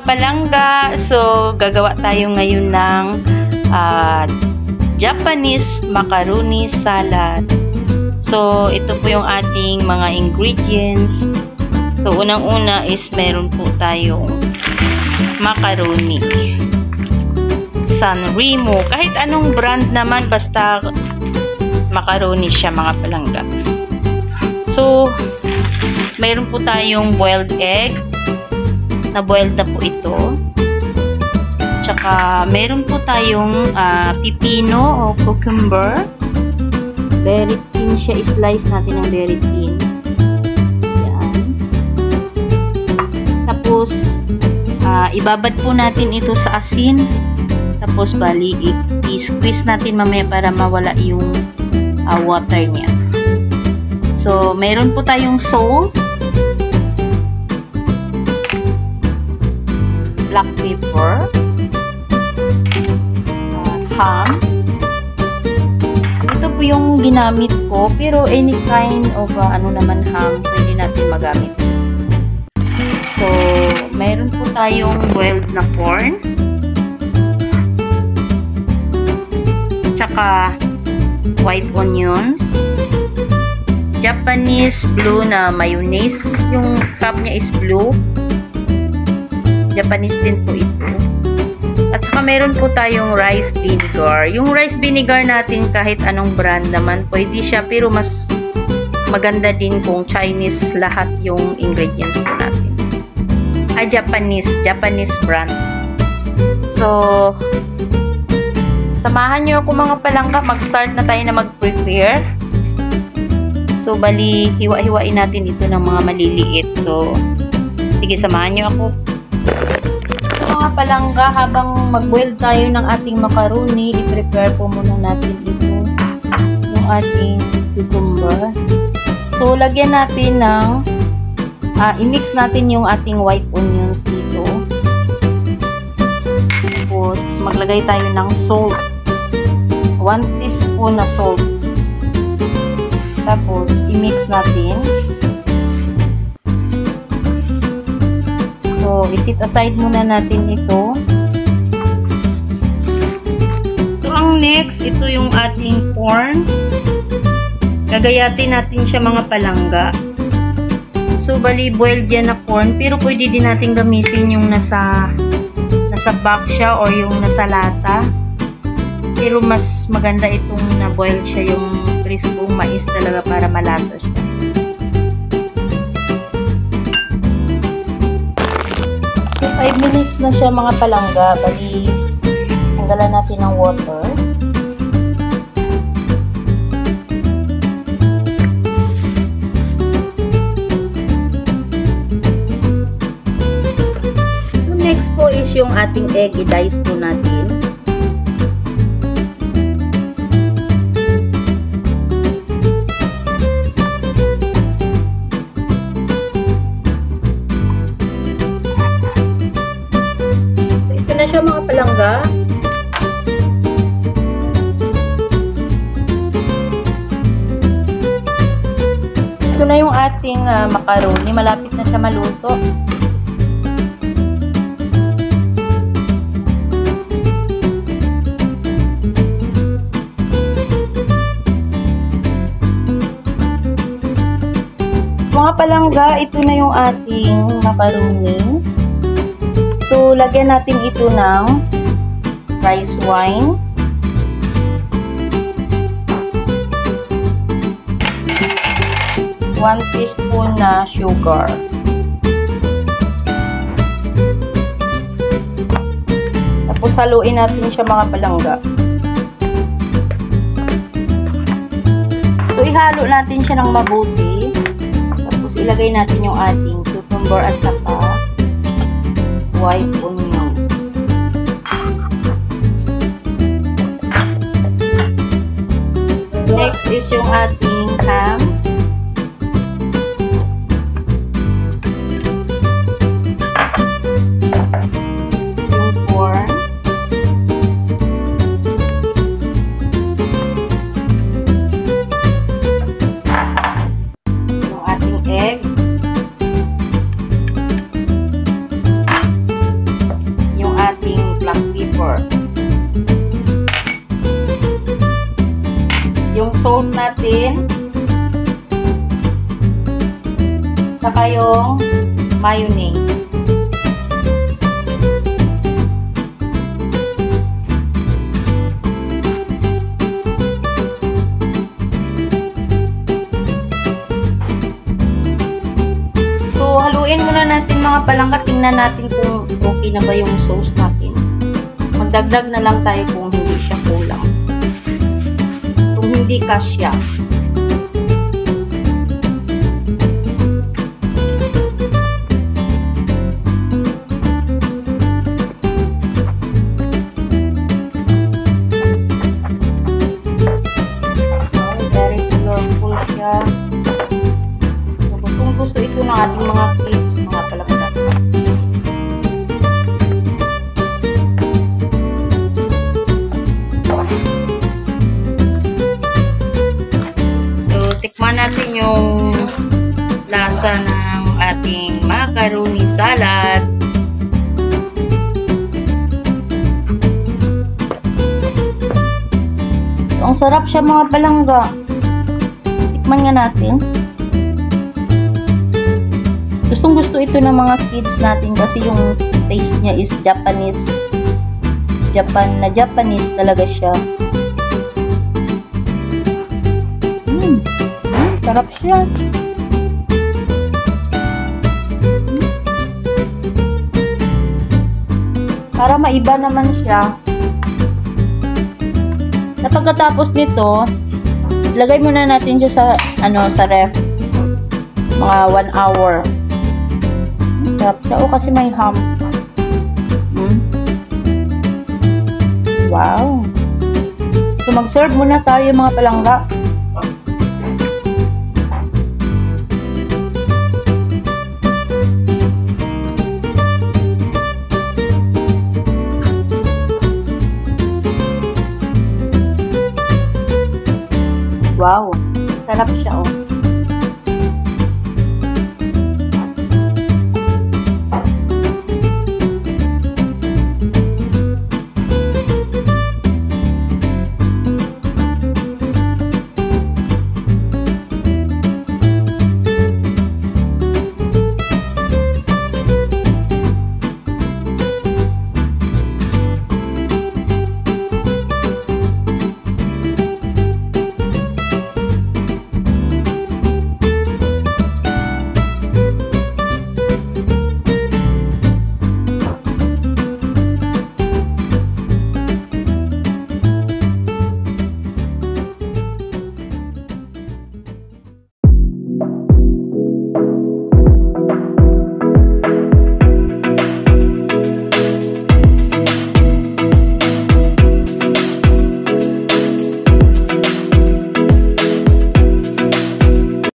palangga, so gagawa tayo ngayon ng Japanese macaroni salad. So ito po yung ating mga ingredients. So unang-una is meron po tayong macaroni Sanremo, kahit anong brand naman, basta macaroni siya mga palangga. So meron po tayong boiled egg, na boiled na po ito. Tsaka meron po tayong pipino o cucumber. Very thin siya, slice natin ng very thin. Yan. Tapos ibabad po natin ito sa asin. Tapos bali i-squeeze natin mamaya para mawala yung water niya. So meron po tayong salt, black pepper, ham. Ito po yung ginamit ko, pero any kind of ano naman ham pwede natin magamit. So meron po tayong boiled na corn, tsaka white onions, Japanese blue na mayonnaise, yung cup niya is blue, Japanese din po ito. At saka meron po tayong rice vinegar. Yung rice vinegar natin kahit anong brand naman pwede siya, pero mas maganda din kung Chinese lahat yung ingredients po natin. Japanese brand. So samahan nyo ako mga palangga, mag-start na tayo na mag-prepare. So bali hiwa-hiwain natin ito ng mga maliliit. So sige, samahan nyo ako. Mga palangga, habang mag-boil tayo ng ating macaroni, i-prepare po muna natin ito, yung ating cucumber. So lagyan natin ng i-mix natin yung ating white onions dito. Tapos maglagay tayo ng salt, 1 teaspoon na salt. Tapos i-mix natin. So, isit aside muna natin ito. So, ang next, ito yung ating corn. Gagayatin natin siya mga palangga. So, bali boiled yan na corn, pero pwede din natin gamitin yung nasa box siya or yung nasa lata. Pero mas maganda itong na-boiled siya, yung crispong mais talaga, para malasa siya. So, 5 minutes na siya mga palangga. Bali, tanggalan natin ng water. So, next po is yung ating egg. I-dice po natin. Na siya mga palangga. Ito na yung ating macaroni. Malapit na siya maluto. Mga palangga, ito na yung ating macaroni. So, lagyan natin ito ng rice wine. One teaspoon na sugar. Tapos, haluin natin siya mga palangga. So, ihalo natin siya ng mabuti. Tapos, ilagay natin yung ating cucumber at saka white onion. Next is yung ating ham. Yung corn. Yung ating egg. Saka yung mayonnaise. So, haluin muna natin mga palangga. Tingnan natin kung okay na ba yung sauce natin. Magdagdag na lang tayo kung hindi siya kulang. Kung hindi kasya. Very colorful siya. So, gustong gusto ito ng ating mga kids, mga palangga. Tikman natin yung lasa ng ating macaroni salad. Ang sarap siya mga palangga. Tikman nga natin. Gustong gusto ito ng mga kids natin kasi yung taste niya is Japanese. Japanese talaga siya. Sarap siya. Para maiba naman siya. Na pagkatapos nito, ilagay muna natin siya sa sa ref. Mga 1 hour. Sarap siya. O kasi may ham. Wow. So mag-serve muna tayo mga palangga. Wow, sarap siya oh.